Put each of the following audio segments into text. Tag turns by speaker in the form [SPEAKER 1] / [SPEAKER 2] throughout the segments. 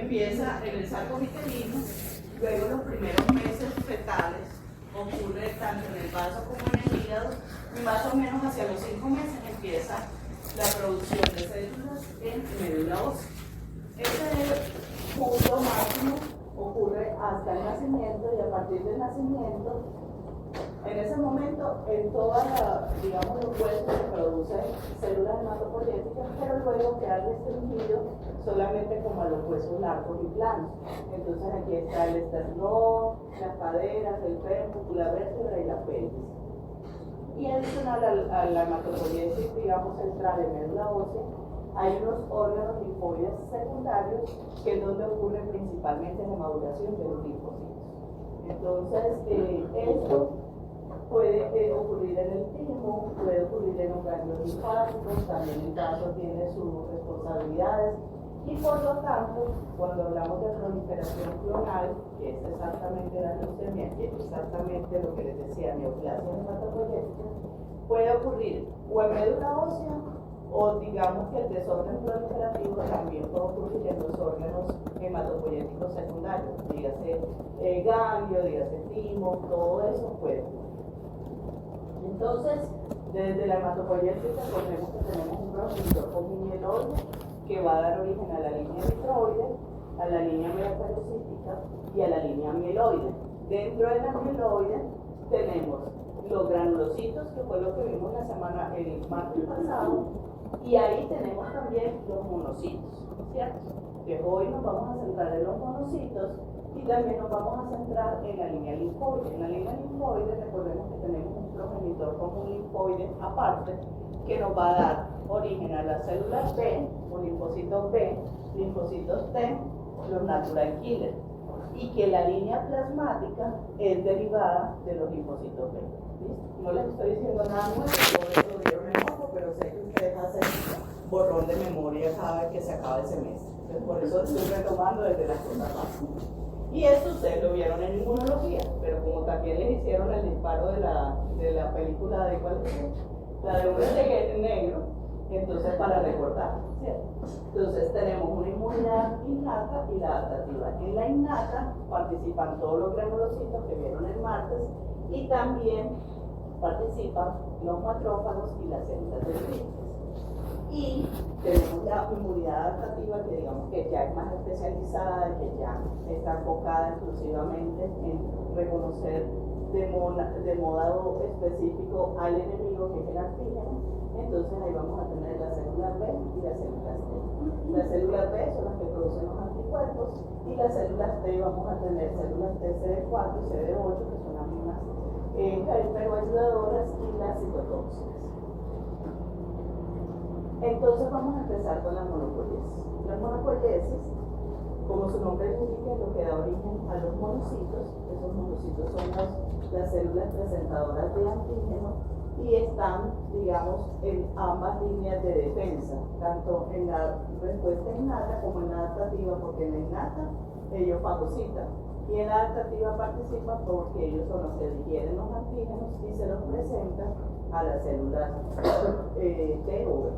[SPEAKER 1] empieza en el saco vitelino, luego los primeros meses fetales ocurre tanto en el vaso como en el hígado, y más o menos hacia los 5 meses empieza la producción de células en médula ósea. Ese punto máximo ocurre hasta el nacimiento, y a partir del nacimiento, en ese momento, en toda digamos, los huesos se producen células hematopoyéticas, pero luego queda restringido solamente como a los huesos largos y planos. Entonces aquí está el esternón, las caderas, el fémur, la vértebra y la pelvis. Y adicional a la hematopoiesis, digamos, central de médula ósea, hay unos órganos linfoides secundarios que es donde ocurre principalmente la maduración de los linfocitos. Entonces, esto puede ocurrir en el timo, puede ocurrir en los ganglios linfáticos, también el caso tiene sus responsabilidades, y por lo tanto, cuando hablamos de proliferación clonal, que es exactamente la leucemia, que es exactamente lo que les decía, neoplasia hematopoyética, puede ocurrir o en médula ósea, o digamos que el desorden proliferativo también puede ocurrir en los órganos hematopoyéticos secundarios, dígase ganglio, dígase timo, todo eso puede ocurrir. Entonces, desde la hematopoiesis recordemos que tenemos un progenitor común mieloide que va a dar origen a la línea vitroide, a la línea megakaryocytica y a la línea mieloide. Dentro de la mieloide tenemos los granulocitos, que fue lo que vimos el martes pasado, y ahí tenemos también los monocitos, ¿cierto? Que hoy nos vamos a centrar en los monocitos y también nos vamos a centrar en la línea linfoide. En la línea linfoide recordemos que tenemos un progenitor común linfoide aparte que nos va a dar origen a las células B, o linfocitos B, linfocitos T, los natural killer, y que la línea plasmática es derivada de los linfocitos B. ¿Listo? No les estoy diciendo nada nuevo, todo eso lo vieron en ojo, pero sé que ustedes hacen borrón de memoria cada vez que se acaba el semestre. Entonces, por eso estoy retomando desde las cosas básicas. Y esto ustedes lo vieron en inmunología, pero como también les hicieron el disparo de la película de cuál es, la de un reguete negro, entonces para recordar, ¿cierto? Entonces tenemos una inmunidad innata y la adaptativa. En la innata participan todos los granulocitos que vieron el martes, y también participan los macrófagos y las células dendritas. Y tenemos la inmunidad adaptativa, que digamos que ya es más especializada, que ya está enfocada exclusivamente en reconocer de modo específico al enemigo, que es el antígeno. Entonces ahí vamos a tener las células B y las células T. Las células B son las que producen los anticuerpos, y las células T vamos a tener células T CD4 y CD8, que son las mismas pero ayudadoras, y las citotóxicas. Entonces vamos a empezar con la monopoiesis. La monopoiesis, como su nombre indica, es lo que da origen a los monocitos. Esos monocitos son las células presentadoras de antígeno, y están, digamos, en ambas líneas de defensa, tanto en la respuesta innata como en la adaptativa, porque en la innata ellos fagocitan, y en la adaptativa participan porque ellos son los que digieren los antígenos y se los presentan a las células T o B.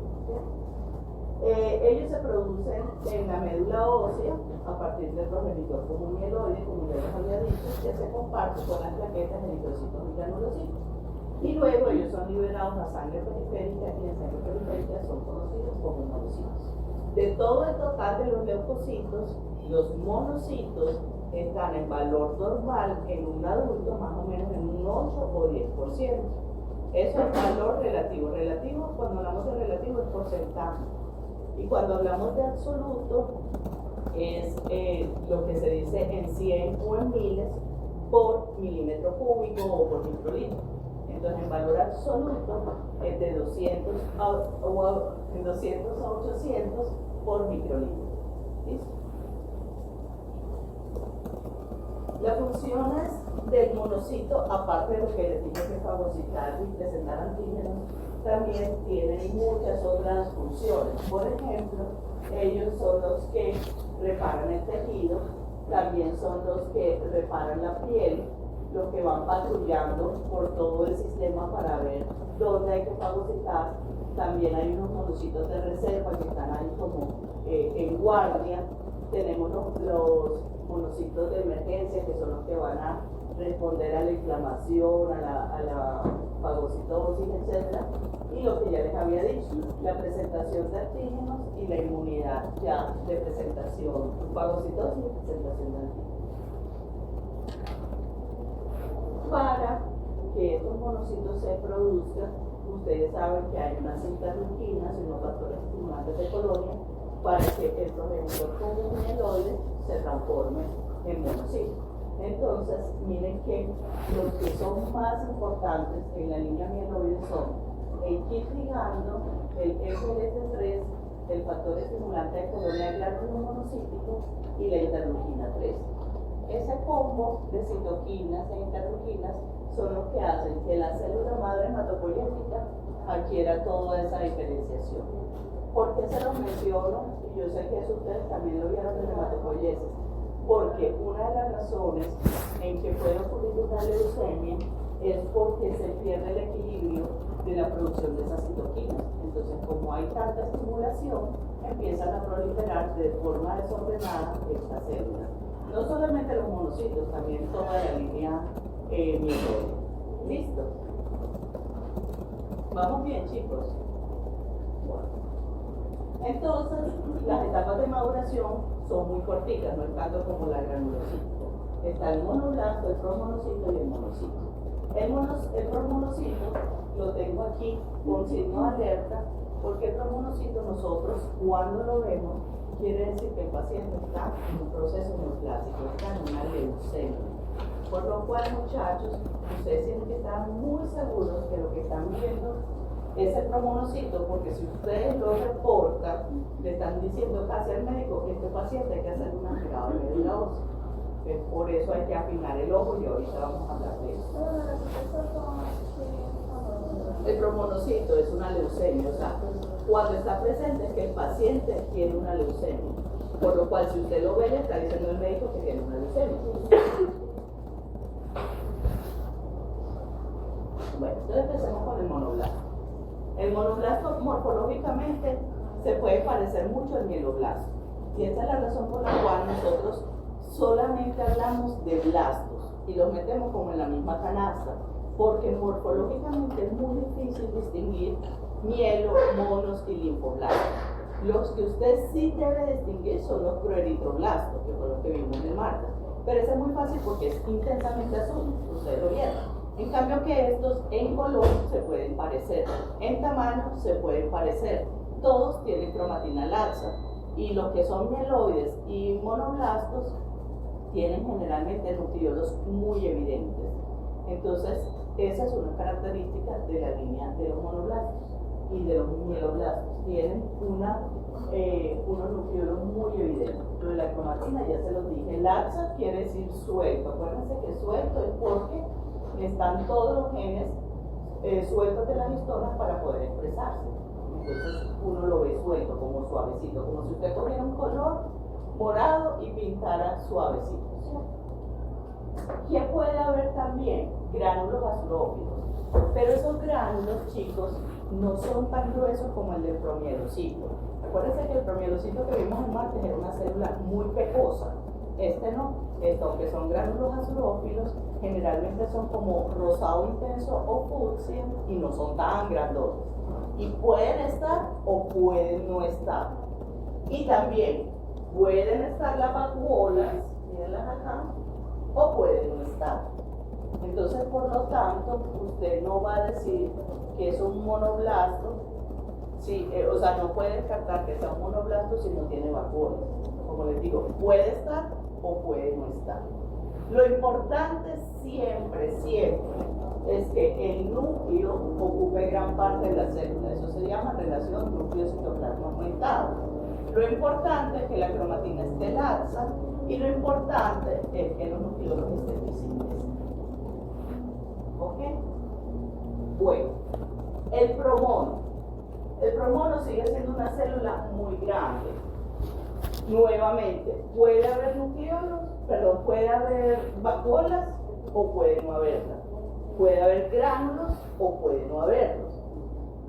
[SPEAKER 1] Ellos se producen en la médula ósea a partir del progenitor común mieloide, como ya les había dicho, que se comparte con las plaquetas, eritrocitos y granulocitos. Y luego ellos son liberados a sangre periférica, y en sangre periférica son conocidos como monocitos. De todo el total de los leucocitos, los monocitos están en valor normal en un adulto más o menos en un 8 o 10%. Eso es valor relativo. Relativo, cuando hablamos de relativo, es porcentaje. Y cuando hablamos de absoluto, es lo que se dice en 100 o en miles por milímetro cúbico o por microlitro. Entonces, en valor absoluto es de 200 a 800 por microlitro. ¿Listo? Las funciones del monocito, aparte de lo que les dije que fagocitar y presentar antígenos, también tienen muchas otras funciones. Por ejemplo, ellos son los que reparan el tejido, también son los que reparan la piel, los que van patrullando por todo el sistema para ver dónde hay que fagocitar. También hay unos monocitos de reserva que están ahí como en guardia, tenemos los monocitos de emergencia, que son los que van a responder a la inflamación, a la fagocitosis, etc. Y lo que ya les había dicho, la presentación de antígenos y la inmunidad ya de presentación, fagocitosis y presentación de antígenos. Para que estos monocitos se produzcan, ustedes saben que hay unas interleuquinas y unos factores estimulantes de colonia para que el progenitor común mieloide se transforme en monocitos. Entonces, miren que los que son más importantes en la línea mieloide son el KIT ligando, el FLT3, el factor estimulante de colonia del glándulo monocítico y la interleuquina 3. Ese combo de citoquinas e interleuquinas son los que hacen que la célula madre hematopoyética adquiera toda esa diferenciación. ¿Por qué se los menciono? Y yo sé que eso ustedes también lo vieron en hematopoiesis. Porque una de las razones en que puede ocurrir una leucemia es porque se pierde el equilibrio de la producción de esas citoquinas. Entonces, como hay tanta estimulación, empiezan a proliferar de forma desordenada estas células. No solamente los monocitos, también toda la línea mieloide. ¿Listo? ¿Vamos bien, chicos? Bueno. Entonces, las etapas de maduración son muy cortitas, no es tanto como la granulocito. Está el monoblasto, el promonocito y el monocito. El promonocito lo tengo aquí con signo de alerta, porque el promonocito nosotros, cuando lo vemos, quiere decir que el paciente está en un proceso neoplásico, está en una leucemia. Por lo cual, muchachos, ustedes tienen que estar muy seguros que lo que están viendo es el promonocito, porque si ustedes lo reportan, le están diciendo casi al médico que este paciente hay que hacer una mirada de médula ósea. Por eso hay que afinar el ojo y ahorita vamos a hablar de eso. El promonocito es una leucemia, o sea, cuando está presente es que el paciente tiene una leucemia. Por lo cual, si usted lo ve, le está diciendo el médico que tiene una leucemia. Bueno, entonces empecemos con el monoblasto. El monoblasto morfológicamente se puede parecer mucho al mieloblasto. Y esa es la razón por la cual nosotros solamente hablamos de blastos y los metemos como en la misma canasta, porque morfológicamente es muy difícil distinguir mielo, monos y linfoblastos. Los que usted sí debe distinguir son los proeritroblastos, que fue lo que vimos en el martes. Pero ese es muy fácil porque es intensamente azul, ustedes lo vieron. En cambio que estos en color se pueden parecer, en tamaño se pueden parecer, todos tienen cromatina laxa y los que son mieloides y monoblastos tienen generalmente nucleolos muy evidentes. Entonces, esa es una característica de la línea de los monoblastos y de los mieloblastos. Tienen unos nucleolos muy evidentes. Lo de la cromatina ya se los dije, laxa quiere decir suelto. Acuérdense que suelto es porque están todos los genes sueltos de las histonas para poder expresarse. Entonces uno lo ve suelto, como suavecito, como si usted cogiera un color morado y pintara suavecito. ¿Qué puede haber también? Gránulos basurófilos. Pero esos gránulos, chicos, no son tan gruesos como el del promielocito. Acuérdense que el promielocito que vimos en martes era una célula muy pecosa. Este no, aunque son gránulos azurófilos, generalmente son como rosado intenso o fucsia y no son tan grandotes. Y pueden estar o pueden no estar. Y también pueden estar las vacuolas, mírenlas acá, o pueden no estar. Entonces, por lo tanto, usted no va a decir que es un monoblasto, sí, o sea, no puede descartar que sea un monoblasto si no tiene vacuolas. Como les digo, puede estar o puede no estar. Lo importante siempre es que el núcleo ocupe gran parte de la célula. Eso se llama relación núcleo-citoplasma aumentado. Lo importante es que la cromatina esté laxa y lo importante es que los nucleolos estén visibles. ¿Ok? Bueno, el promono. El promono sigue siendo una célula muy grande. Nuevamente, puede haber nucleolos, puede haber vacuolas o puede no haberlas. Puede haber gránulos o puede no haberlos.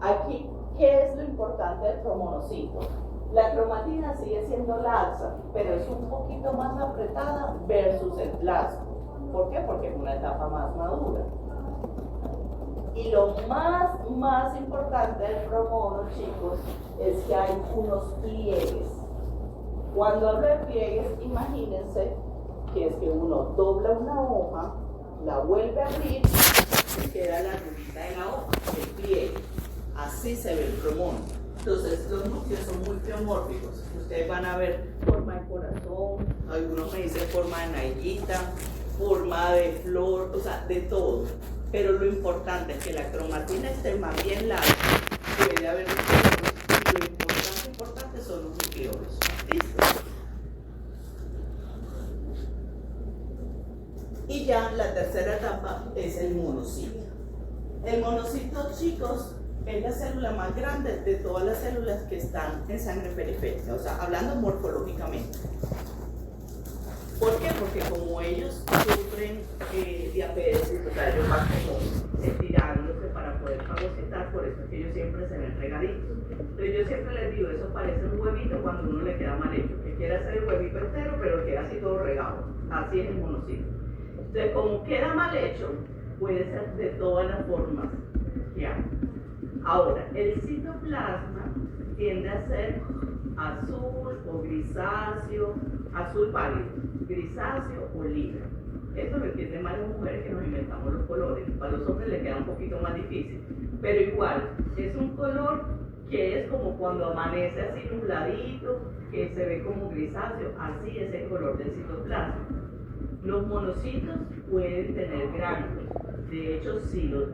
[SPEAKER 1] Aquí, ¿qué es lo importante del promonocito? La cromatina sigue siendo laxa, pero es un poquito más apretada versus el plasma. ¿Por qué? Porque es una etapa más madura. Y lo más importante del promono, chicos, es que hay unos pliegues. Cuando hablo de pliegues, imagínense que es que uno dobla una hoja, la vuelve a abrir y queda la rulita de la hoja, el pliegue. Así se ve el promono. Entonces, los núcleos son muy pleomórficos. Ustedes van a ver forma de corazón, algunos me dicen forma de naillita, forma de flor, o sea, de todo. Pero lo importante es que la cromatina esté más bien larga, puede haber núcleos, y lo importante son los nucleolos. ¿Listo? Y ya la tercera etapa es el monocito. El monocito, chicos, es la célula más grande de todas las células que están en sangre periférica, o sea, hablando morfológicamente. ¿Por qué? Porque como ellos sufren diabetes, o sea, ellos van como estirándose para poder fagocitar, por eso es que ellos siempre se ven regaditos. Entonces yo siempre les digo, eso parece un huevito cuando uno le queda mal hecho, que quiere hacer el huevito entero, pero queda así todo regado. Así es el monocito. Entonces, como queda mal hecho, puede ser de todas las formas que hay. Ahora, el citoplasma tiende a ser azul o grisáceo, azul pálido, grisáceo o lila. Esto lo entienden más las mujeres que nos inventamos los colores. Para los hombres les queda un poquito más difícil. Pero igual, es un color que es como cuando amanece así nubladito, que se ve como grisáceo, así es el color del citoplasma. Los monocitos pueden tener gránulos, de hecho sí los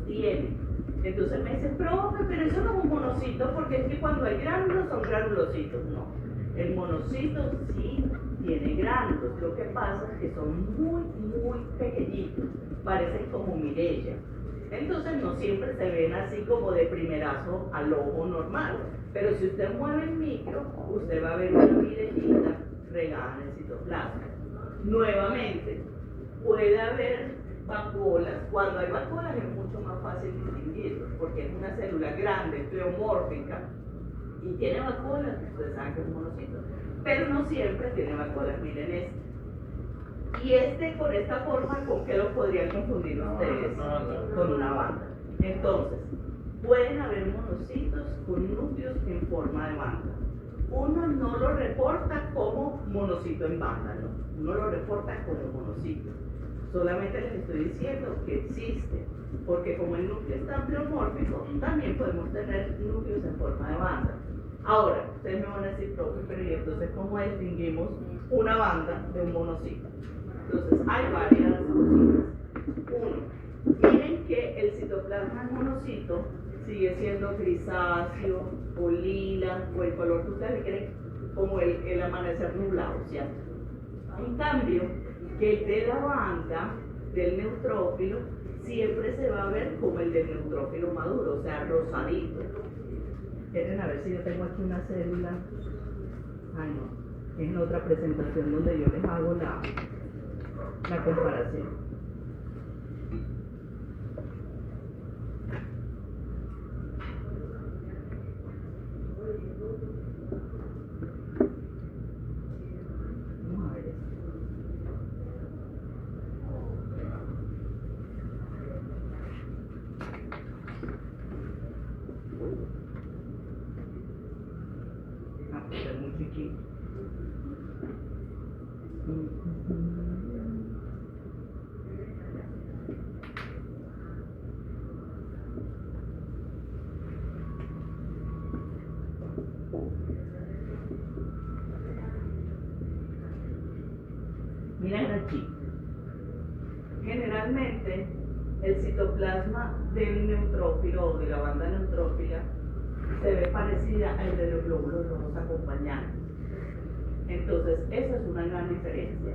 [SPEAKER 1] tienen. Entonces me dicen, profe, pero eso no es un monocito, porque es que cuando hay gránulos son granulocitos. No, el monocito sí tiene gránulos, lo que pasa es que son muy pequeñitos, parecen como mirella. Entonces no siempre se ven así como de primerazo al ojo normal, pero si usted mueve el micro, usted va a ver una mirellita regada en el citoplasma. Nuevamente, puede haber vacuolas. Cuando hay vacuolas es mucho más fácil distinguirlos, porque es una célula grande, pleomórfica, y tiene vacuolas, ustedes saben que es un monocito, pero no siempre tiene vacuolas. Miren este. Y este, con esta forma, ¿con qué lo podrían confundir ustedes? Con una banda. Entonces, pueden haber monocitos con núcleos en forma de banda. Uno no lo reporta como monocito en banda, ¿no? Uno lo reporta como monocito. Solamente les estoy diciendo que existe, porque como el núcleo es tan pleomórfico, también podemos tener núcleos en forma de banda. Ahora, ustedes me van a decir, profe, pero ¿y entonces cómo distinguimos una banda de un monocito? Entonces, hay varias cositas. Uno, miren que el citoplasma en monocito sigue siendo grisáceo o lila o el color que ustedes le quieren, como el amanecer nublado, ¿cierto? En cambio, que el de la banda del neutrófilo siempre se va a ver como el del neutrófilo maduro, o sea, rosadito. Quieren a ver si yo tengo aquí una célula. Ah, no, es en otra presentación donde yo les hago la comparación. Miren aquí, generalmente el citoplasma del neutrófilo o de la banda neutrófila se ve parecida al de los glóbulos rojos acompañantes. Entonces, esa es una gran diferencia.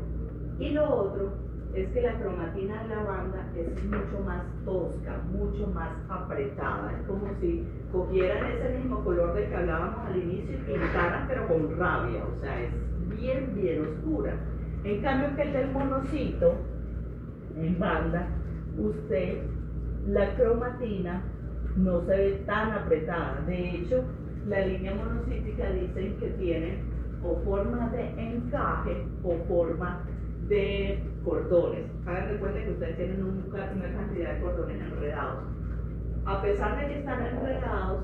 [SPEAKER 1] Y lo otro es que la cromatina de la banda es mucho más tosca, mucho más apretada. Es como si cogieran ese mismo color del que hablábamos al inicio y pintaran, pero con rabia. O sea, es bien oscura. En cambio que el del monocito, en banda, la cromatina no se ve tan apretada. De hecho, la línea monocítica dicen que tienen o forma de encaje o forma de cordones. Hagan de cuenta que ustedes tienen una cantidad de cordones enredados. A pesar de que están enredados,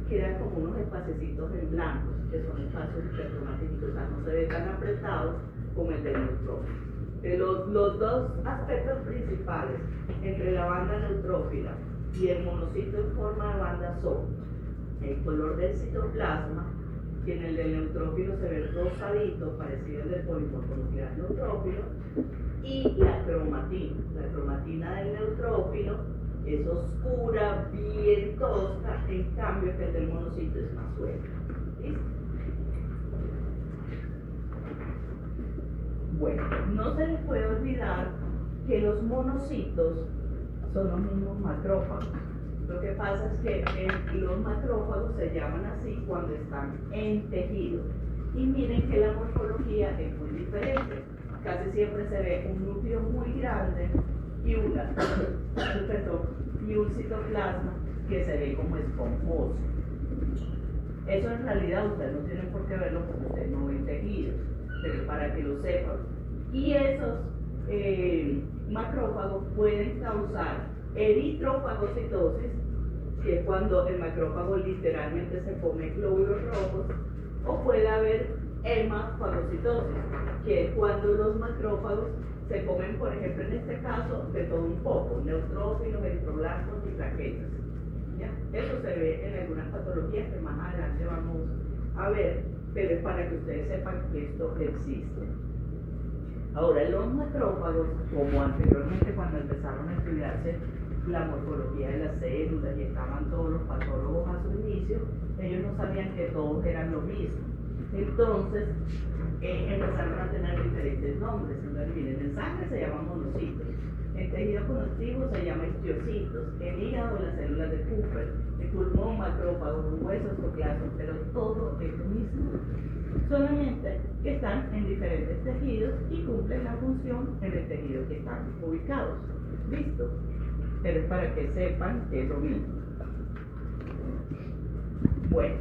[SPEAKER 1] quedan como unos espacios en blancos, que son espacios hipercromáticos, o sea, no se ve tan apretados como el del neutrófilo. Los dos aspectos principales entre la banda neutrófila y el monocito en forma de banda son el color del citoplasma, que en el del neutrófilo se ve rosadito, parecido al del polimorfo nuclear neutrófilo, y la cromatina. La cromatina del neutrófilo es oscura, bien tosca, en cambio que el del monocito es más suelta. ¿Listo? Bueno, no se les puede olvidar que los monocitos son los mismos macrófagos. Lo que pasa es que los macrófagos se llaman así cuando están en tejido. Y miren que la morfología es muy diferente. Casi siempre se ve un núcleo muy grande y un citoplasma que se ve como esponjoso. Eso en realidad ustedes no tienen por qué verlo porque ustedes no ven tejidos, pero para que lo sepan. Y esos macrófagos pueden causar eritrofagocitosis, que es cuando el macrófago literalmente se come glóbulos rojos, o puede haber hemafagocitosis, que es cuando los macrófagos se comen, por ejemplo, en este caso, de todo un poco, neutrófilos, eritroblastos y plaquetas. ¿Ya? Eso se ve en algunas patologías que más adelante vamos a ver, pero es para que ustedes sepan que esto existe. Ahora, los macrófagos, como anteriormente cuando empezaron a estudiarse la morfología de las células y estaban todos los patólogos a su inicio, ellos no sabían que todos eran lo mismo. Entonces, empezaron a tener diferentes nombres. Entonces, miren, en sangre se llaman monocitos, en tejido conectivo se llaman histiocitos, en hígado las células de Kupffer, en pulmón macrófagos, en huesos coclastos, pero todo es lo mismo. Solamente que están en diferentes tejidos y cumplen la función en el tejido que están ubicados. ¿Listo? Pero es para que sepan que es lo mismo. Bueno,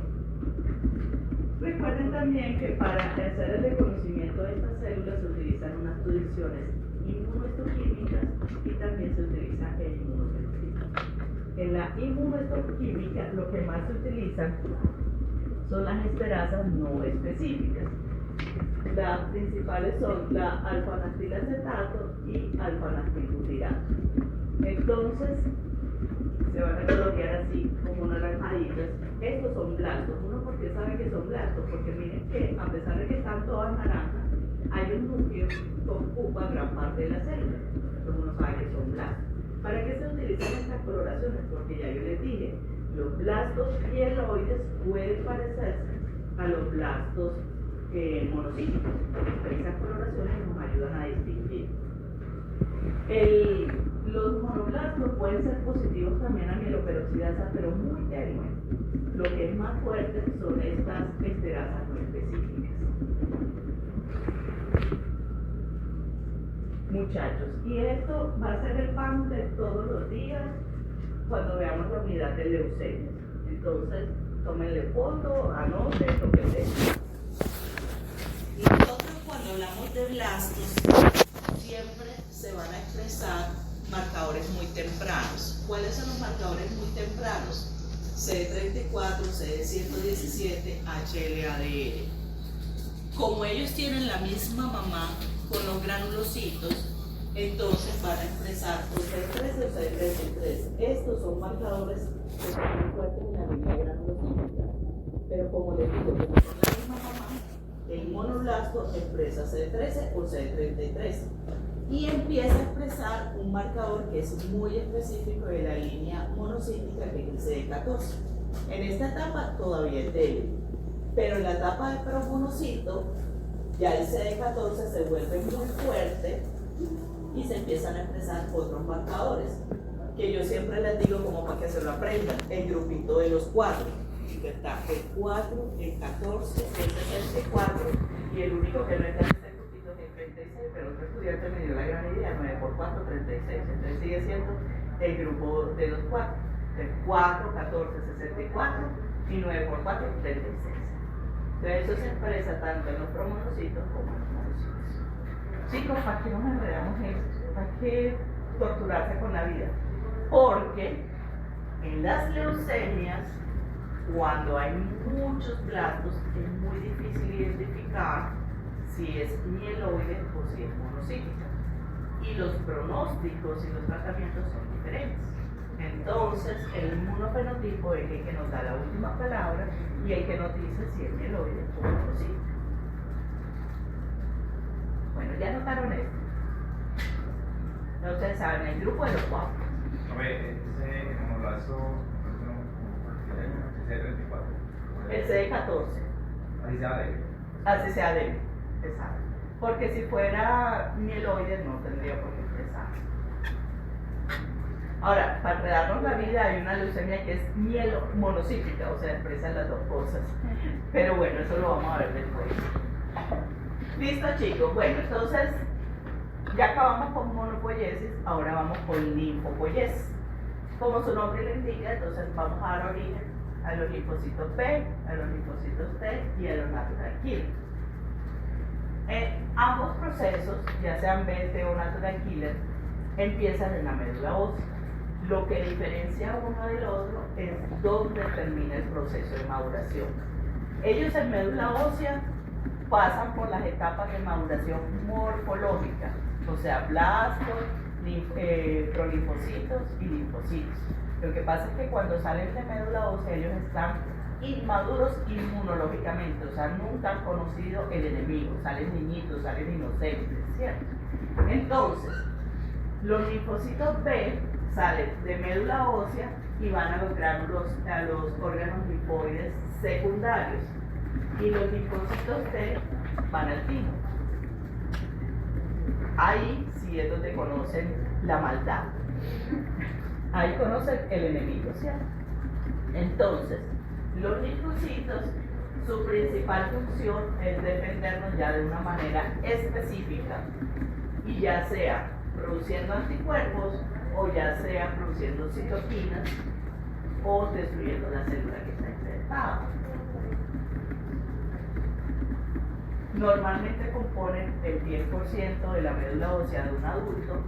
[SPEAKER 1] recuerden también que para hacer el reconocimiento de estas células se utilizan unas condiciones inmunohistoquímicas y también se utiliza el inmunohistoquímica. En la inmunohistoquímica lo que más se utilizan son las esterasas no específicas. Las principales son la alfa-nastilacetato y alfa-nastilbutirato. Entonces, se van a colocar así como naranjaditas. Estos son blastos. Uno, porque sabe que son blastos, porque miren que a pesar de que están todas naranjas, hay un núcleo que ocupa gran parte de la célula. Entonces uno sabe que son blastos. ¿Para qué se utilizan estas coloraciones? Porque ya yo les dije, los blastos mieloides pueden parecerse a los blastos monocíticos. Esas coloraciones nos ayudan a distinguir. Los monoblastos pueden ser positivos también a mieloperoxidasa, pero muy tenue. Lo que es más fuerte son estas esterasas no específicas. Muchachos, y esto va a ser el pan de todos los días cuando veamos la unidad de leucemias. Entonces, tómenle foto, anoten lo que sea. Nosotros cuando hablamos de blastos, siempre se van a expresar marcadores muy tempranos. ¿Cuáles son los marcadores muy tempranos? CD34, CD117, HLA-DR. Como ellos tienen la misma mamá con los granulocitos, entonces van a expresar o CD13 o CD33. Estos son marcadores que son muy fuertes en la línea granulocítica. Pero como les digo, como son la misma mamá, el monoblasto expresa CD13 o CD33 y empieza a expresar un marcador que es muy específico de la línea monocítica, que es el CD14. En esta etapa todavía es débil, pero en la etapa de promonocito ya el CD14 se vuelve muy fuerte y se empiezan a expresar otros marcadores que yo siempre les digo como para que se lo aprendan: el grupito de los 4. Está el 4, el 14, el 64 y el único que no está en este grupito es el 36, pero otro estudiante me dio la gran idea: 9 por 4, 36. Entonces sigue siendo el grupo de los 4. El 4, 14, 64 y 9 por 4, 36. Entonces eso se expresa tanto en los promonocitos como en los monocitos. Chicos, ¿para qué nos enredamos esto? ¿Para qué torturarse con la vida? Porque en las leucemias, cuando hay muchos blastos, es muy difícil identificar si es mieloide o si es monocítica. Y los pronósticos y los tratamientos son diferentes. Entonces, el inmunofenotipo es el que nos da la última palabra y el que nos dice si es mieloide o monocítica. Bueno, ya notaron esto. Ustedes saben, el grupo de los 4.
[SPEAKER 2] A ver, ese monolazo,
[SPEAKER 1] el CD14.
[SPEAKER 2] Así sea débil.
[SPEAKER 1] Así sea débil, exacto. Porque si fuera mieloide no tendría por qué expresar. Ahora, para enredarnos la vida hay una leucemia que es monocíclica, o sea, expresan las dos cosas. Pero bueno, eso lo vamos a ver después. Listo, chicos. Bueno, entonces ya acabamos con monopoiesis, ahora vamos con linfopoiesis. Como su nombre lo indica, entonces vamos a dar origen a los linfocitos B, a los linfocitos T y a los natural killer. Ambos procesos, ya sean B, T o natural killer, empiezan en la médula ósea. Lo que diferencia uno del otro es dónde termina el proceso de maduración. Ellos en médula ósea pasan por las etapas de maduración morfológica, o sea, blastos, prolinfocitos y linfocitos. Lo que pasa es que cuando salen de médula ósea ellos están inmaduros inmunológicamente, o sea, nunca han conocido el enemigo, salen niñitos, salen inocentes, ¿cierto? Entonces, los linfocitos B salen de médula ósea y van a los gránulos, a los órganos linfoides secundarios, y los linfocitos T van al timo. Ahí sí es donde conocen la maldad. Ahí conocen el enemigo, ¿cierto? Entonces, los linfocitos, su principal función es defendernos ya de una manera específica, y ya sea produciendo anticuerpos, o ya sea produciendo citoquinas, o destruyendo la célula que está infectada. Normalmente componen el 10% de la médula ósea de un adulto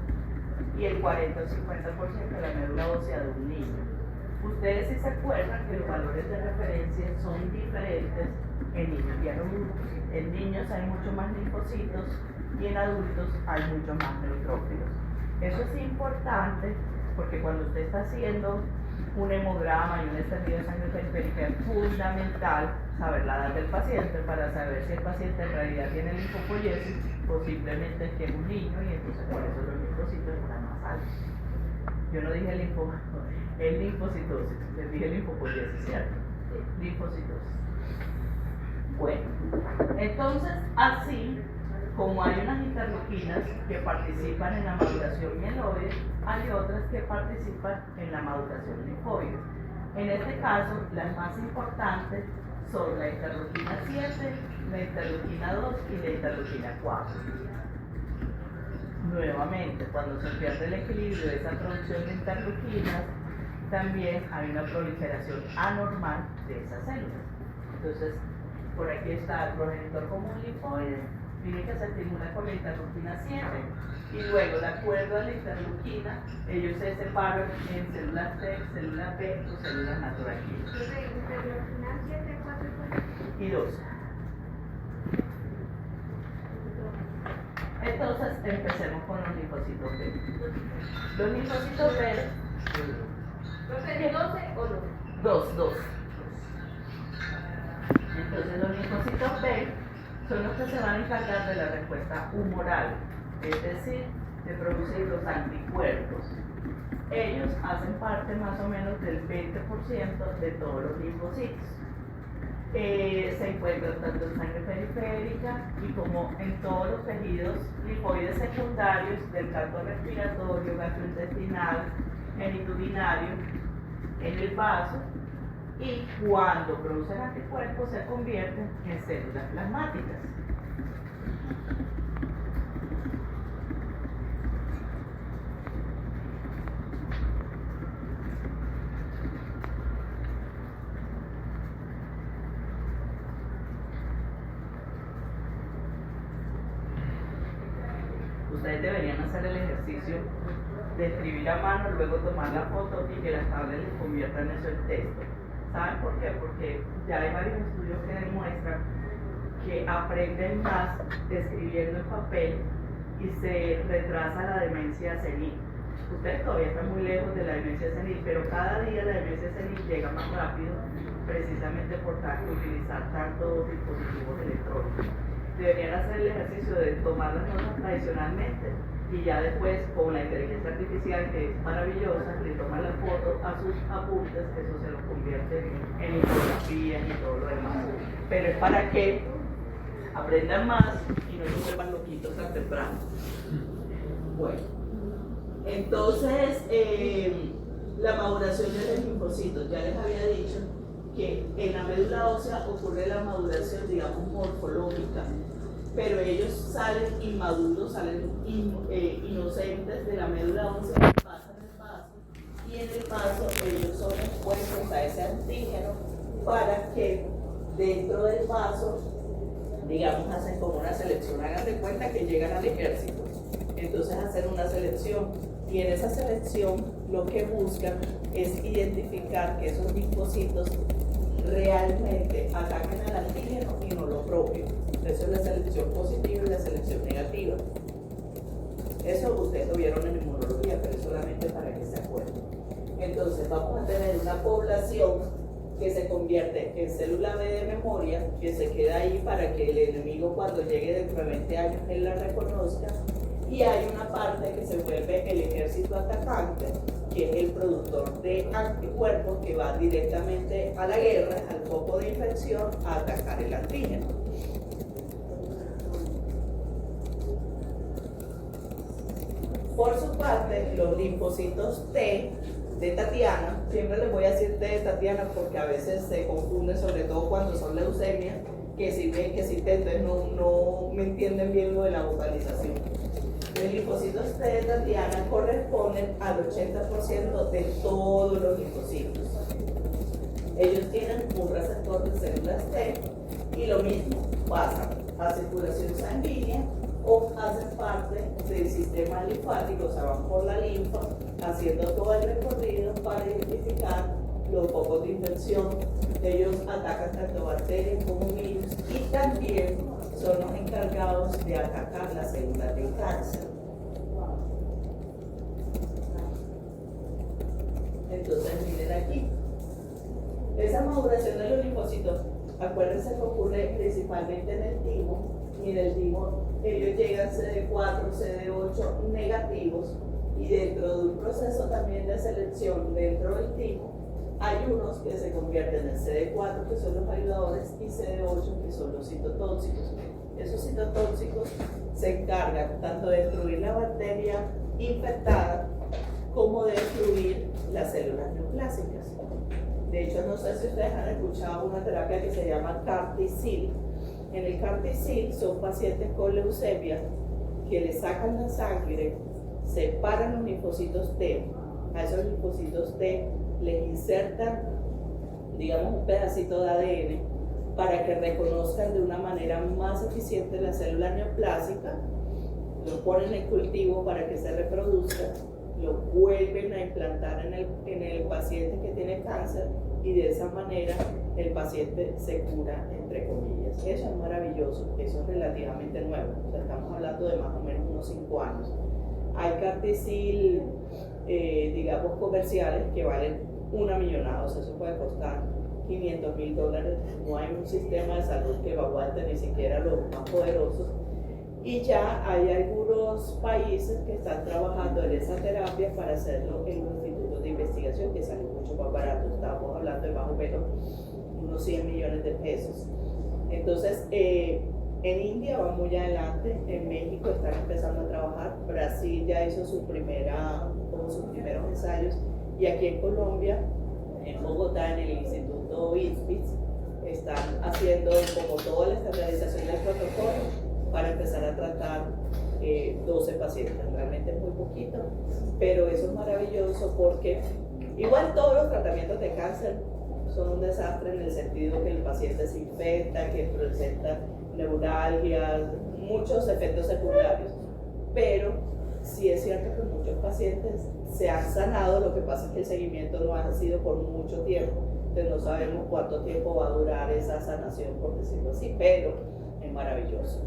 [SPEAKER 1] y el 40 o 50% de la médula ósea de un niño. Ustedes sí se acuerdan que los valores de referencia son diferentes en niños y adultos. En niños hay mucho más linfocitos y en adultos hay mucho más neutrófilos. Eso es importante porque cuando usted está haciendo un hemograma y un extendido de sangre periférica es fundamental saber la edad del paciente para saber si el paciente en realidad tiene linfopoiesis o simplemente es que es un niño y entonces por eso los linfocitos están más altos. Yo no dije linfocitosis, les dije linfopoiesis, ¿cierto? Linfocitosis. Bueno, entonces así como hay unas interleuquinas que participan en la maduración mieloide, hay otras que participan en la maduración linfoide. En este caso, las más importantes son la interleuquina 7, la interleuquina 2 y la interleuquina 4. Nuevamente, cuando se pierde el equilibrio de esa producción de interleuquinas, también hay una proliferación anormal de esas células. Entonces, por aquí está el progenitor común linfoide, tiene que se estimula con la interleuquina 7 y luego, de acuerdo a la interleuquina, ellos se separan en células T, células B o células natural killer. Y 12. Entonces, empecemos con los linfocitos B. Los linfocitos B. ¿12 o no? 2. Entonces, los linfocitos B son los que se van a encargar de la respuesta humoral, es decir, de producir los anticuerpos. Ellos hacen parte más o menos del 20% de todos los linfocitos. Se encuentran tanto en sangre periférica y como en todos los tejidos linfoides secundarios del tracto respiratorio, gastrointestinal, geniturinario, en el vaso, y cuando producen anticuerpos se convierten en células plasmáticas. ustedes deberían hacer el ejercicio de escribir a mano, luego tomar la foto y que las tablets les conviertan eso en texto. ¿Saben por qué? Porque ya hay varios estudios que demuestran que aprenden más escribiendo en papel y se retrasa la demencia senil. Ustedes todavía están muy lejos de la demencia senil, pero cada día la demencia senil llega más rápido precisamente por utilizar tantos dispositivos electrónicos. Deberían hacer el ejercicio de tomar las notas tradicionalmente y ya después con la inteligencia artificial, que es maravillosa, le toman la foto a sus apuntes, eso se los convierte en infografías y todo lo demás. Pero es para que aprendan más y no se vuelvan loquitos tan temprano. Bueno, entonces la maduración de los linfocitos, ya les había dicho que en la médula ósea ocurre la maduración, digamos, morfológica, pero ellos salen inmaduros, salen inocentes de la médula ósea, pasan el vaso, y en el vaso ellos son expuestos a ese antígeno para que dentro del vaso, digamos, hacen como una selección. Hagan de cuenta que llegan al ejército, entonces hacen una selección, y en esa selección lo que buscan es identificar que esos linfocitos realmente ataquen al antígeno y no lo propio. Eso es la selección positiva y la selección negativa. Eso ustedes lo vieron en inmunología, pero es solamente para que se acuerden. Entonces vamos a tener una población que se convierte en célula B de memoria, que se queda ahí para que el enemigo cuando llegue dentro de 20 años él la reconozca, y hay una parte que se vuelve el ejército atacante, que es el productor de anticuerpos que va directamente a la guerra, al foco de infección, a atacar el antígeno. Por su parte, los linfocitos T de Tatiana, siempre les voy a decir T de Tatiana porque a veces se confunden, sobre todo cuando son leucemias, que si ven que si T, entonces no me entienden bien lo de la vocalización. Los linfocitos T de Tatiana corresponden al 80% de todos los linfocitos. Ellos tienen un receptor de células T y lo mismo, pasan a circulación sanguínea o hacen parte del sistema linfático, o sea, van por la linfa haciendo todo el recorrido para identificar los focos de infección. Ellos atacan tanto bacterias como virus y también son los encargados de atacar las células de cáncer. Entonces miren aquí, esa maduración de los linfocitos, acuérdense que ocurre principalmente en el timo, y en el timo ellos llegan CD4, CD8 negativos, y dentro de un proceso también de selección dentro del timo, hay unos que se convierten en CD4, que son los ayudadores, y CD8, que son los citotóxicos. Esos citotóxicos se encargan tanto de destruir la bacteria infectada como de destruir las células neoplásicas. De hecho, no sé si ustedes han escuchado una terapia que se llama CAR-T-Cell. En el CAR-T-Cell son pacientes con leucemia que le sacan la sangre, separan los linfocitos T, a esos linfocitos T les insertan, digamos, un pedacito de ADN para que reconozcan de una manera más eficiente la célula neoplásica, lo ponen en cultivo para que se reproduzca, lo vuelven a implantar en el paciente que tiene cáncer y de esa manera el paciente se cura, entre comillas. Eso es maravilloso, eso es relativamente nuevo, o sea, estamos hablando de más o menos unos 5 años. Hay CAR-T-Cell, digamos, comerciales que valen una millonada, o sea, eso puede costar $500,000. No hay un sistema de salud que lo aguante, ni siquiera los más poderosos. Y ya hay algunos países que están trabajando en esa terapia para hacerlo en un instituto de investigación que sale mucho más barato. Estamos hablando de más o menos unos 100 millones de pesos. Entonces, en India van muy adelante, en México están empezando a trabajar, Brasil ya hizo sus primeros ensayos, y aquí en Colombia, en Bogotá, en el Instituto ISPIS, están haciendo como toda la estandarización del protocolo para empezar a tratar 12 pacientes. Realmente es muy poquito, pero eso es maravilloso porque igual todos los tratamientos de cáncer son un desastre en el sentido que el paciente se infecta, que presenta neuralgias, muchos efectos secundarios. pero sí es cierto que muchos pacientes se han sanado, lo que pasa es que el seguimiento no ha sido por mucho tiempo, entonces no sabemos cuánto tiempo va a durar esa sanación, por decirlo así, pero es maravilloso.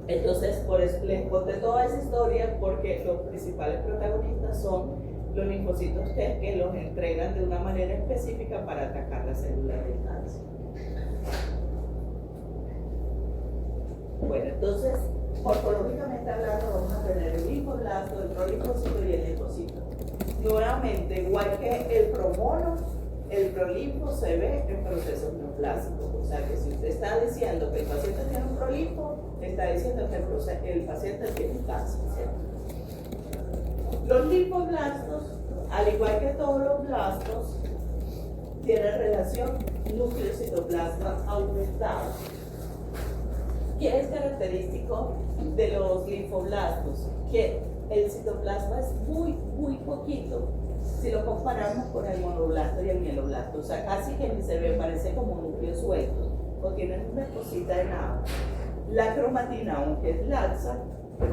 [SPEAKER 1] Entonces, por eso les conté toda esa historia, porque los principales protagonistas son los linfocitos T, que los entregan de una manera específica para atacar las células del cáncer. Bueno, entonces, morfológicamente hablando, vamos a tener el linfoblasto, el prolinfocito y el linfocito. Nuevamente, igual que el promono, el prolinfo se ve en procesos neoplásicos. O sea que si usted está diciendo que el paciente tiene un prolinfo, está diciendo que el paciente tiene un cáncer, ¿cierto? Los linfoblastos, al igual que todos los blastos, tienen relación núcleo-citoplasma aumentado. ¿Qué es característico de los linfoblastos? Que el citoplasma es muy poquito si lo comparamos con el monoblasto y el mieloblasto. O sea, casi que ni se ve, parece como núcleos sueltos o tienen una cosita de nada. La cromatina, aunque es laxa,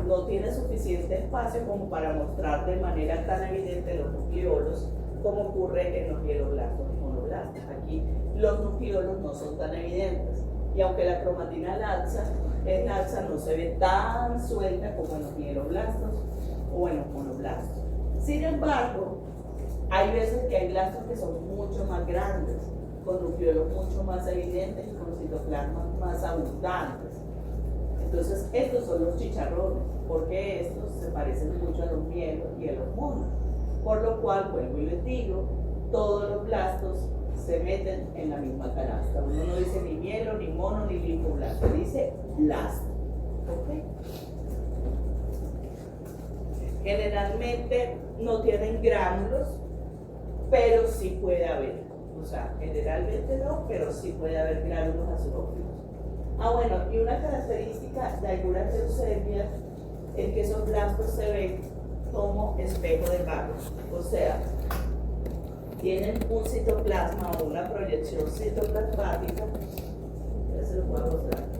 [SPEAKER 1] no tiene suficiente espacio como para mostrar de manera tan evidente los nucleolos como ocurre en los mieloblastos y monoblastos. Aquí los nucleolos no son tan evidentes. Y aunque la cromatina es laxa, no se ve tan suelta como en los mieloblastos o en los monoblastos. Sin embargo, hay veces que hay blastos que son mucho más grandes, con nucleolos mucho más evidentes y con citoplasmas más abundantes. Entonces, estos son los chicharrones, porque estos se parecen mucho a los mielos y a los monos. Por lo cual, vuelvo y les digo, todos los blastos se meten en la misma canasta. Uno no dice ni mielo, ni mono, ni linfoblasto, dice blasto. ¿Okay? Generalmente no tienen gránulos, pero sí puede haber. O sea, generalmente no, pero sí puede haber gránulos azulófilos. Bueno, y una característica de algunas leucemias es que esos blastos se ven como espejo de barro. O sea, tienen un citoplasma o una proyección citoplasmática. Ya se lo puedo mostrar.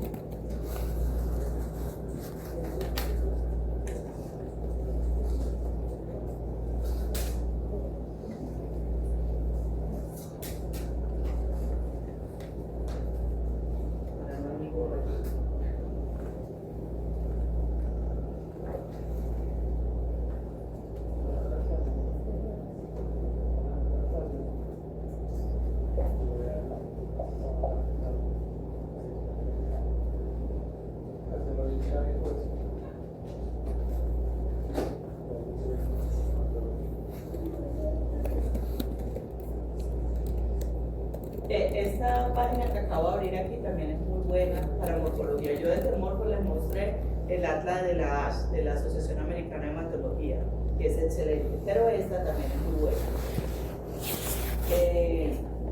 [SPEAKER 1] Esta página que acabo de abrir aquí también es muy buena para morfología. Yo desde Morfo les mostré el atlas de la ASH, de la Asociación Americana de Hematología, que es excelente, pero esta también es muy buena.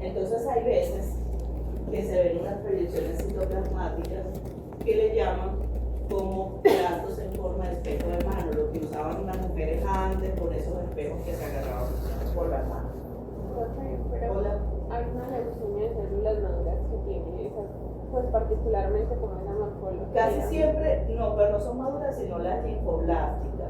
[SPEAKER 1] Entonces hay veces que se ven unas proyecciones citoplasmáticas que le llaman como blastos en forma de espejo de mano, lo que usaban las mujeres antes con esos espejos que se agarraban por las manos. Hola.
[SPEAKER 3] Hay una leucemia de células maduras que tiene esas, pues particularmente como esa morfología.
[SPEAKER 1] Casi siempre, no, pero no son maduras, sino las linfoblásticas.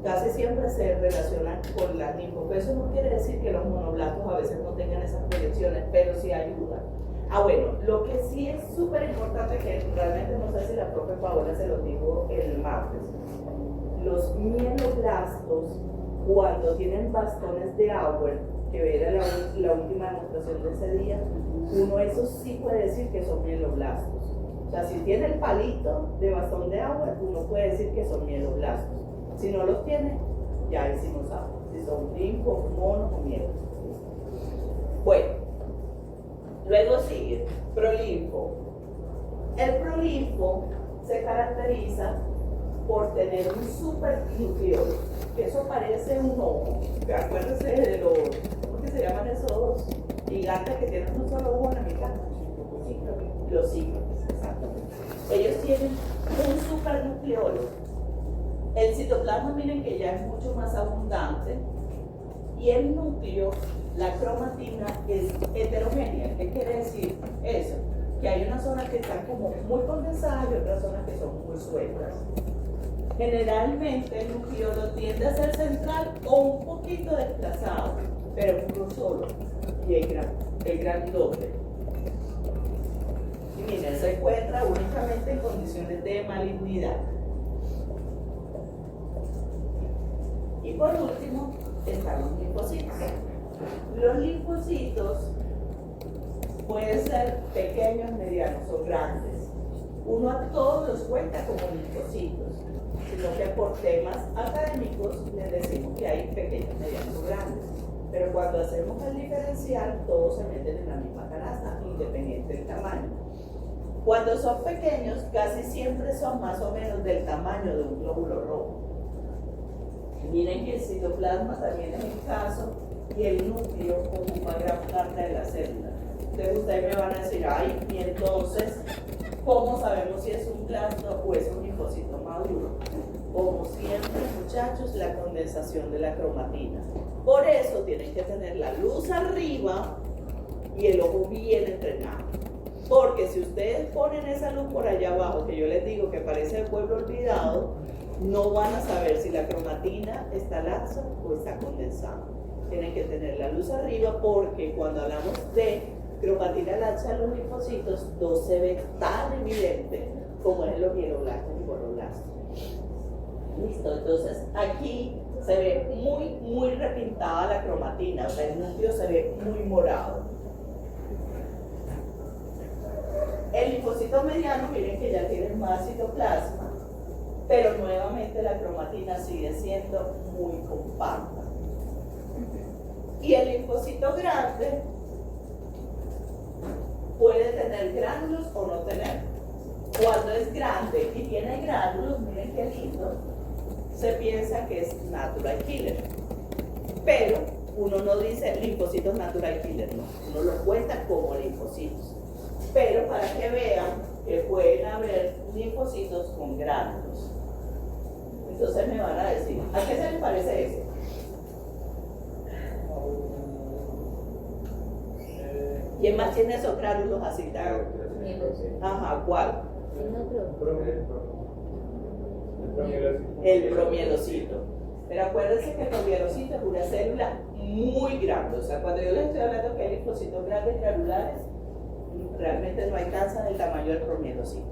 [SPEAKER 1] Casi siempre se relacionan con las linfoblastas. Eso no quiere decir que los monoblastos a veces no tengan esas proyecciones, pero sí ayudan. Bueno, lo que sí es súper importante, que realmente no sé si la profe Paola se lo dijo el martes, los mieloblastos, cuando tienen bastones de Auer, que era la última demostración de ese día, uno eso sí puede decir que son mieloblastos. O sea, si tiene el palito de bastón de Auer, uno puede decir que son mieloblastos. Si no los tiene, ya ahí sí no sabe si son linfo, monos o mielos. Bueno, luego sigue prolinfo. El prolinfo se caracteriza por tener un supernucleolo, que eso parece un ojo. Acuérdense de los, ¿cómo que se llaman esos gigantes que tienen un solo ojo en la mitad? Los cíclopes, exactamente. Ellos tienen un supernucleolo. El citoplasma, miren que ya es mucho más abundante, y el núcleo, la cromatina, es heterogénea. ¿Qué quiere decir eso? Que hay unas zonas que están como muy condensadas y otras zonas que son muy sueltas. Generalmente el nucleolo tiende a ser central o un poquito desplazado, pero uno solo, y el gran doble. Y miren, se encuentra únicamente en condiciones de malignidad. Y por último, están los linfocitos. Los linfocitos pueden ser pequeños, medianos o grandes. Uno a todos los cuenta como linfocitos, sino que por temas académicos les decimos que hay pequeños, medianos o grandes. Pero cuando hacemos el diferencial, todos se meten en la misma canasta, independiente del tamaño. Cuando son pequeños, casi siempre son más o menos del tamaño de un glóbulo rojo. Miren que el citoplasma también es el caso y el núcleo ocupa gran parte de la célula. Entonces ustedes me van a decir, ay, y entonces, ¿cómo sabemos si es un blasto o es un linfocito maduro? Como siempre, muchachos, la condensación de la cromatina. Por eso tienen que tener la luz arriba y el ojo bien entrenado. Porque si ustedes ponen esa luz por allá abajo, que yo les digo que parece el pueblo olvidado, no van a saber si la cromatina está laxa o está condensada. Tienen que tener la luz arriba porque cuando hablamos de cromatina laxa en los linfocitos no se ve tan evidente como es en los mieloblastos y boroblastos. Listo, entonces aquí se ve muy repintada la cromatina, o sea, el núcleo se ve muy morado. El linfocito mediano, miren que ya tiene más citoplasma, pero nuevamente la cromatina sigue siendo muy compacta. Y el linfocito grande puede tener gránulos o no tener. Cuando es grande y tiene gránulos, miren qué lindo, se piensa que es natural killer. Pero uno no dice linfocitos natural killer, no. Uno lo cuenta como linfocitos. Pero para que vean que pueden haber linfocitos con gránulos. Entonces me van a decir, ¿a qué se les parece eso? ¿Quién más tiene esos gránulos así tan? Ajá, ¿cuál? El promielocito. Pero acuérdense que el promielocito es una célula muy grande. O sea, cuando yo les estoy hablando que hay linfocitos grandes granulares, realmente no alcanzan el tamaño del promielocito.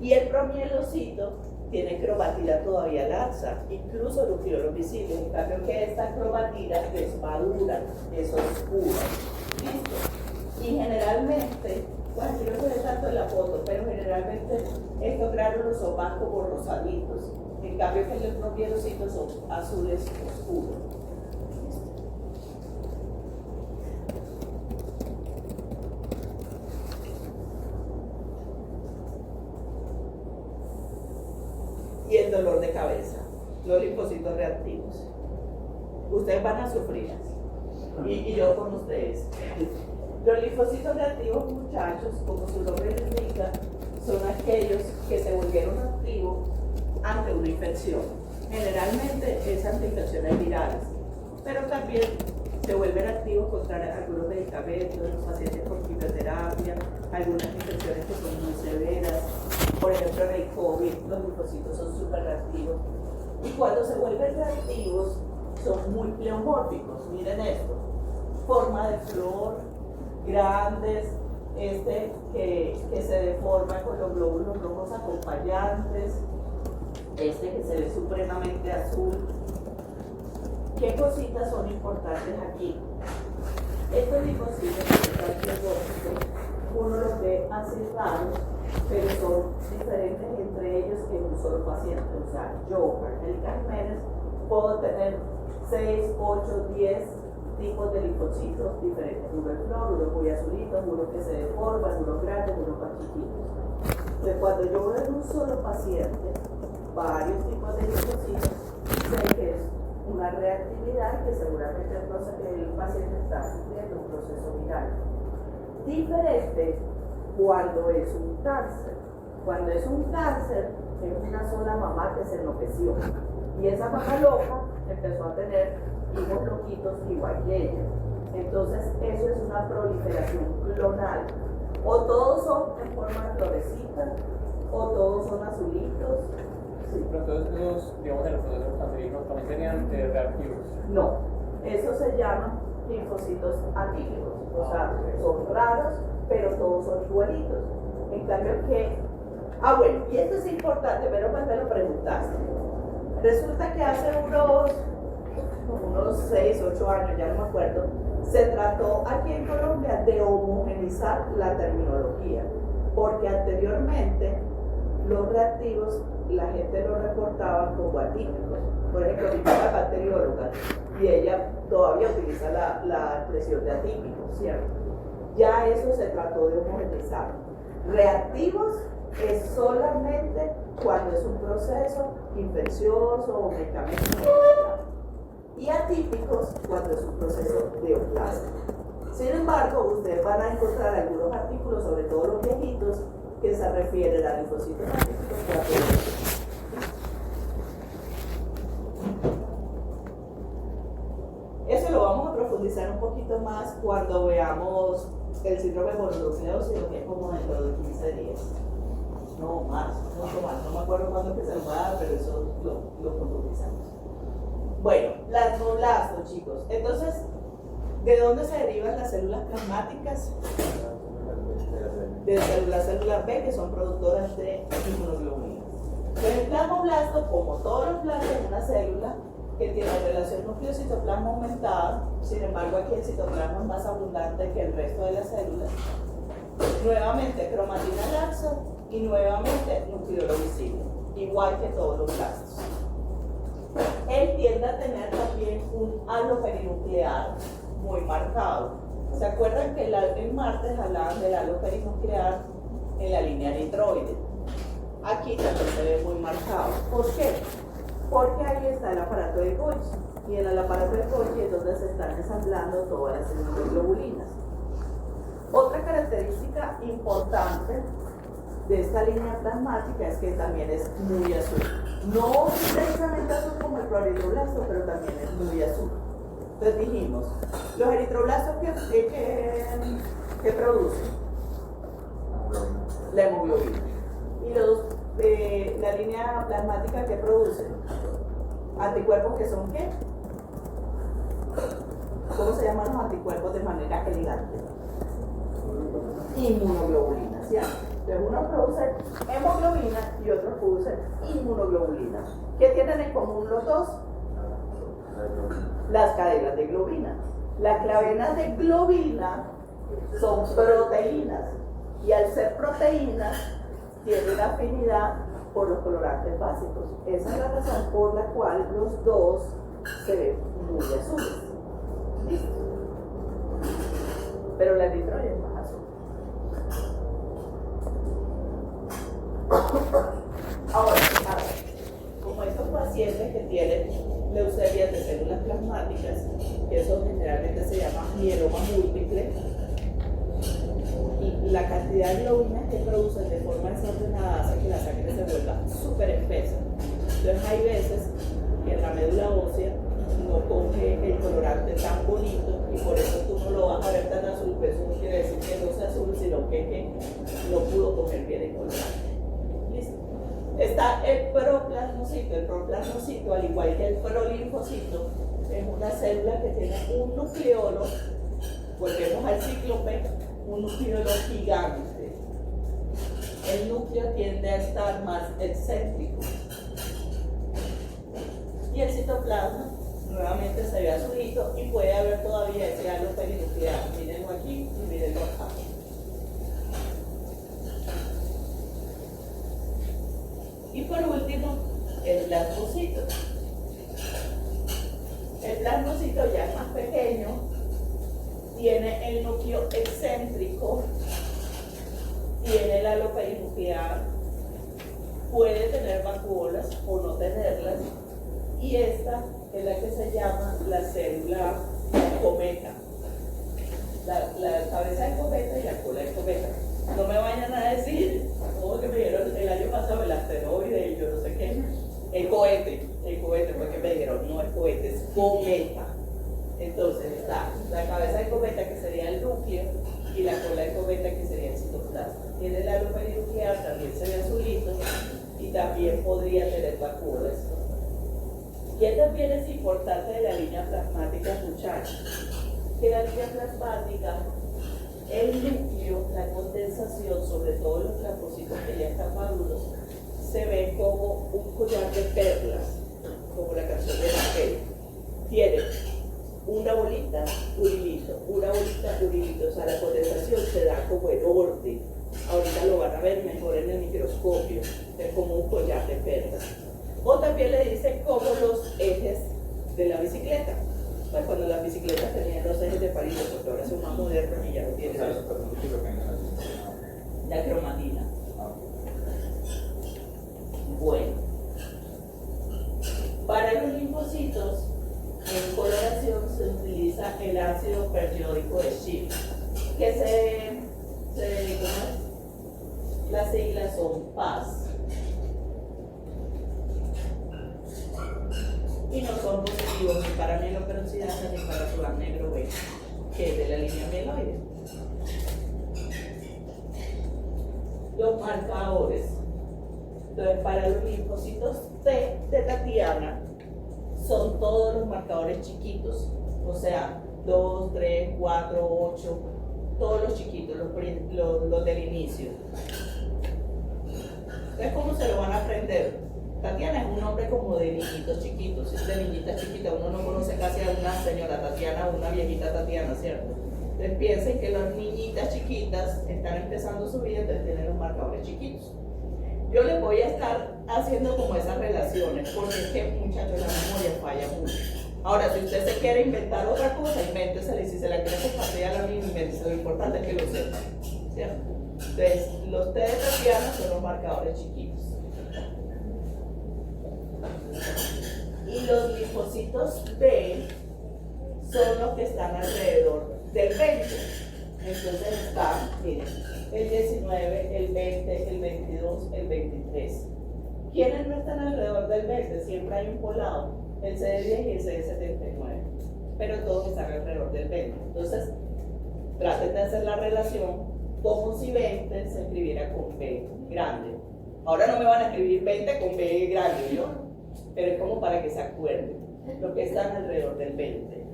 [SPEAKER 1] Y el promielocito tiene cromatina todavía laxa, incluso nucleolos visibles. En cambio que esta cromatina es madura, es oscura. ¿Listo? Y generalmente, bueno, aquí no se ve tanto en la foto, pero generalmente estos gránulos son más como rosaditos. En cambio que los promielocitos son azules oscuros. Y el dolor de cabeza, los linfocitos reactivos. Ustedes van a sufrir, y yo con ustedes. Los linfocitos reactivos, muchachos, como su nombre les indica, son aquellos que se volvieron activos ante una infección. Generalmente es ante infecciones virales, pero también se vuelven activos contra algunos medicamentos, los pacientes con quimioterapia, algunas infecciones que son muy severas. Por ejemplo, en el COVID, los linfocitos son súper reactivos. Y cuando se vuelven reactivos, son muy pleomórficos. Miren esto: forma de flor, grandes, que se deforma con los glóbulos rojos acompañantes, que se ve supremamente azul. ¿Qué cositas son importantes aquí? Estos linfocitos que están pleomórficos, uno los ve así raros, pero son diferentes entre ellos en un solo paciente. O sea, yo, Angélica Jiménez, puedo tener 6, 8, 10 tipos de linfocitos diferentes. Uno en flor, uno muy azulitos, uno que se deforman, unos grandes, unos más chiquitos. Entonces, cuando yo veo en un solo paciente varios tipos de linfocitos, sé que es una reactividad que seguramente el paciente está sufriendo un proceso viral. Diferente cuando es un cáncer. Cuando es un cáncer, es una sola mamá que se enloqueció. Y esa mamá loca empezó a tener hijos loquitos igual que ella. Entonces, eso es una proliferación clonal. O todos son en forma de florecita, o todos son azulitos,
[SPEAKER 4] Pero entonces los, digamos, en los procesos cancerígenos también serían reactivos.
[SPEAKER 1] No, eso se llama linfocitos atípicos, o sea, son raros, pero todos son igualitos. En cambio que, bueno, y esto es importante, pero mal me lo preguntaste. Resulta que hace unos 6, 8 años, ya no me acuerdo, se trató aquí en Colombia de homogeneizar la terminología, porque anteriormente los reactivos la gente los reportaba como atípicos. Por ejemplo, mi hija es bacterióloga y ella todavía utiliza la expresión de atípico, ¿cierto? Ya eso se trató de homogeneizar. Reactivos es solamente cuando es un proceso infeccioso o medicamento. Y atípicos cuando es un proceso neoplásico. Sin embargo, ustedes van a encontrar algunos artículos, sobre todo los viejitos, que se refieren a linfocitos atípicos que atípicos. Eso lo vamos a profundizar un poquito más cuando veamos el síndrome mononucleoso, que es como dentro de 15 días. No más, mucho más. No me acuerdo cuándo empezamos a dar, pero eso lo profundizamos. Bueno, plasmoblastos, chicos. Entonces, ¿de dónde se derivan las células plasmáticas? De células B, que son productoras de inmunoglobulinas. Pues el plasmoblasto, como todos los blastos, es una célula que tiene relación núcleo-citoplasma aumentada. Sin embargo, aquí el citoplasma es más abundante que el resto de las células. Nuevamente, cromatina laxo y nuevamente nucleolo visible, igual que todos los blastos. Él tiende a tener también un halo perinuclear muy marcado. ¿Se acuerdan que el martes hablaban del halo perinuclear en la línea nitroide? Aquí también se ve muy marcado. ¿Por qué? Porque ahí está el aparato de Golgi. Y en el aparato de Golgi es donde se están ensamblando todas las inmunoglobulinas. Otra característica importante de esta línea plasmática es que también es muy azul. No precisamente azul como el cloritroblasto, pero también es muy azul. Entonces dijimos, los eritroblastos que producen la hemoglobina y la línea plasmática que producen anticuerpos, que son ¿qué? ¿Cómo se llaman los anticuerpos de manera elegante? Inmunoglobulina, ¿cierto? Entonces uno produce hemoglobina y otro produce inmunoglobulina. ¿Qué tienen en común los dos? Las cadenas de globina. Las cadenas de globina son proteínas y al ser proteínas tienen afinidad por los colorantes básicos. Esa es la razón por la cual los dos se ven muy azules. ¿Listo? Pero la nitroide es más azul. Ahora, a ver, como estos pacientes que tienen leucemias de células plasmáticas, que eso generalmente se llama mieloma múltiple, y la cantidad de globulinas que producen de forma desordenada hace que la sangre se vuelva súper espesa. Entonces hay veces que en la médula ósea no coge el colorante tan bonito y por eso tú no lo vas a ver tan azul, pero eso no quiere decir que no sea azul, sino que no pudo coger bien el colorante. ¿Listo? Está el proplasmocito. El proplasmocito, al igual que el prolinfocito, es una célula que tiene un nucleolo, volvemos al cíclope, un nucleolo gigante. El núcleo tiende a estar más excéntrico. Y el citoplasma nuevamente se ve azulito y puede haber todavía ese halo perinuclear. Mírenlo aquí y mírenlo acá. Y por último, el plasmocito. El plasmocito ya es más pequeño, tiene el núcleo excéntrico, tiene el halo perinuclear, puede tener vacuolas o no tenerlas, y esta es la que se llama la célula cometa. La cabeza de cometa y la cola de cometa. No me vayan a decir, como que me dijeron el año pasado el asteroide y yo no sé qué, el cohete, porque me dijeron, no es cohete, es cometa. Entonces está la cabeza de cometa, que sería el núcleo, y la cola de cometa, que sería el citoplasma. Tiene el halo perinuclear, también se ve azulito, y también podría tener vacunas. ¿Qué también es importante de la línea plasmática, muchachos? Que la línea plasmática, el núcleo, la condensación, sobre todo los trapocitos que ya están maduros, se ve como un collar de perlas, como la canción de Raquel. Tiene una bolita, un hilito, una bolita, un hilito. O sea, la condensación se da como en orden. Ahorita lo van a ver mejor en el microscopio. Es como un collar de perlas. O también le dicen como los ejes de la bicicleta. Pues cuando las bicicletas tenían los ejes de palito, porque ahora son más modernos y ya no tienen la cromatina. Bueno, para los linfocitos en coloración se utiliza el ácido periódico de Schiff, que ¿cómo es? Las siglas son PAS. Y no son positivos ni para mieloperoxidasa ni para azúcar negro B, que es de la línea mieloide. Los marcadores. Entonces, para los linfocitos T de Tatiana, son todos los marcadores chiquitos, o sea, 2, 3, 4, 8, todos los chiquitos, los del inicio. Entonces, ¿cómo se lo van a aprender? Tatiana es un nombre como de niñitos chiquitos, es de niñita chiquita, uno no conoce casi a una señora Tatiana o una viejita Tatiana, ¿cierto? Entonces piensen que las niñitas chiquitas están empezando su vida, entonces tienen los marcadores chiquitos. Yo les voy a estar haciendo como esas relaciones, porque es que, muchachos, la memoria falla mucho. Ahora, si usted se quiere inventar otra cosa, invéntesela, y si se la quiere compartir a la misma, invéntesela. Lo importante es que lo sepa, ¿cierto? Entonces, los T de Tatiana son los marcadores chiquitos. Y los linfocitos B son los que están alrededor del 20. Entonces están, miren, el 19, el 20, el 22, el 23. ¿Quiénes no están alrededor del 20? Siempre hay un polado, el CD10 y el CD79, pero todos están alrededor del 20. Entonces, traten de hacer la relación como si 20 se escribiera con B grande. Ahora no me van a escribir 20 con B grande, ¿no? Pero es como para que se acuerden lo que están alrededor del 20.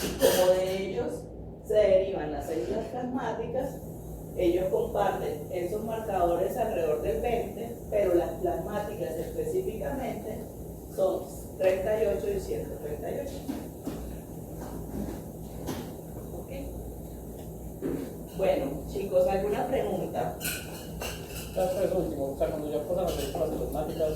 [SPEAKER 1] Como de ellos se derivan las células plasmáticas, ellos comparten esos marcadores alrededor del 20, pero las plasmáticas específicamente son 38 y 138. ¿Okay? Bueno, chicos, ¿alguna pregunta?
[SPEAKER 4] Eso último, o sea, cuando ya pasan las películas plasmáticas,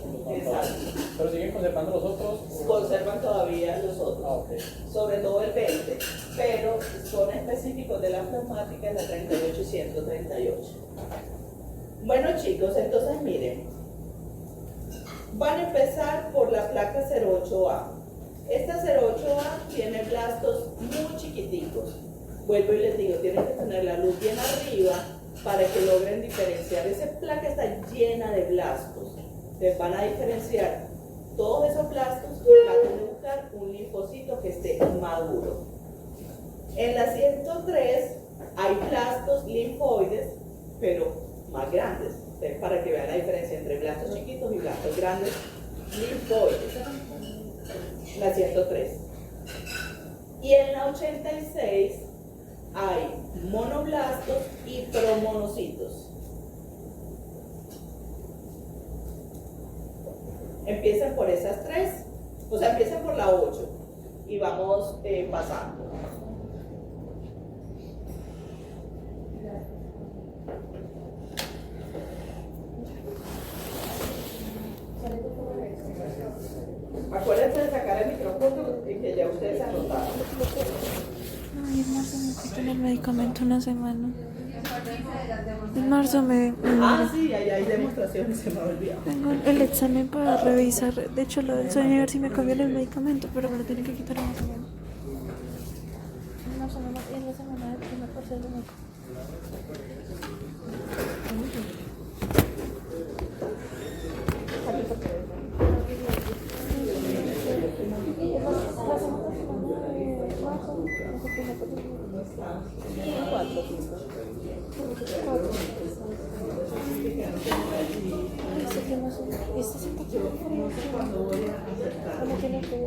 [SPEAKER 4] con los
[SPEAKER 1] Exacto.
[SPEAKER 4] pero siguen conservando los otros.
[SPEAKER 1] Conservan todavía los otros,
[SPEAKER 4] Okay.
[SPEAKER 1] Sobre todo el 20, pero son específicos de las plasmáticas de 38 y 138. Bueno, chicos, entonces miren, van a empezar por la placa 08A. Esta 08A tiene blastos muy chiquiticos. Vuelvo y les digo, tienen que tener la luz bien arriba para que logren diferenciar. Esa placa está llena de blastos. Entonces van a diferenciar todos esos blastos y traten de buscar un linfocito que esté maduro. En la 103 hay blastos linfoides, pero más grandes. Entonces, para que vean la diferencia entre blastos chiquitos y blastos grandes, linfoides. La 103. Y en la 86 hay monoblastos y promonocitos. Empiezan por esas tres, o sea, empiezan por la 8 y vamos pasando. Acuérdense de sacar el micrófono y que ya ustedes anotaron.
[SPEAKER 5] Ay, en marzo me quité el medicamento una semana. En marzo me
[SPEAKER 1] Ah, sí, ahí hay demostraciones, se me ha olvidado.
[SPEAKER 5] tengo el examen para revisar. De hecho, lo del sueño, a ver si me cambian el medicamento, pero me lo tienen que quitar en la semana. En la semana del primer parcial de médico. La segunda semana de marzo, no sé qué, 4, 5.
[SPEAKER 1] Yo no sé cuándo voy a aceptar.
[SPEAKER 5] Como que no estoy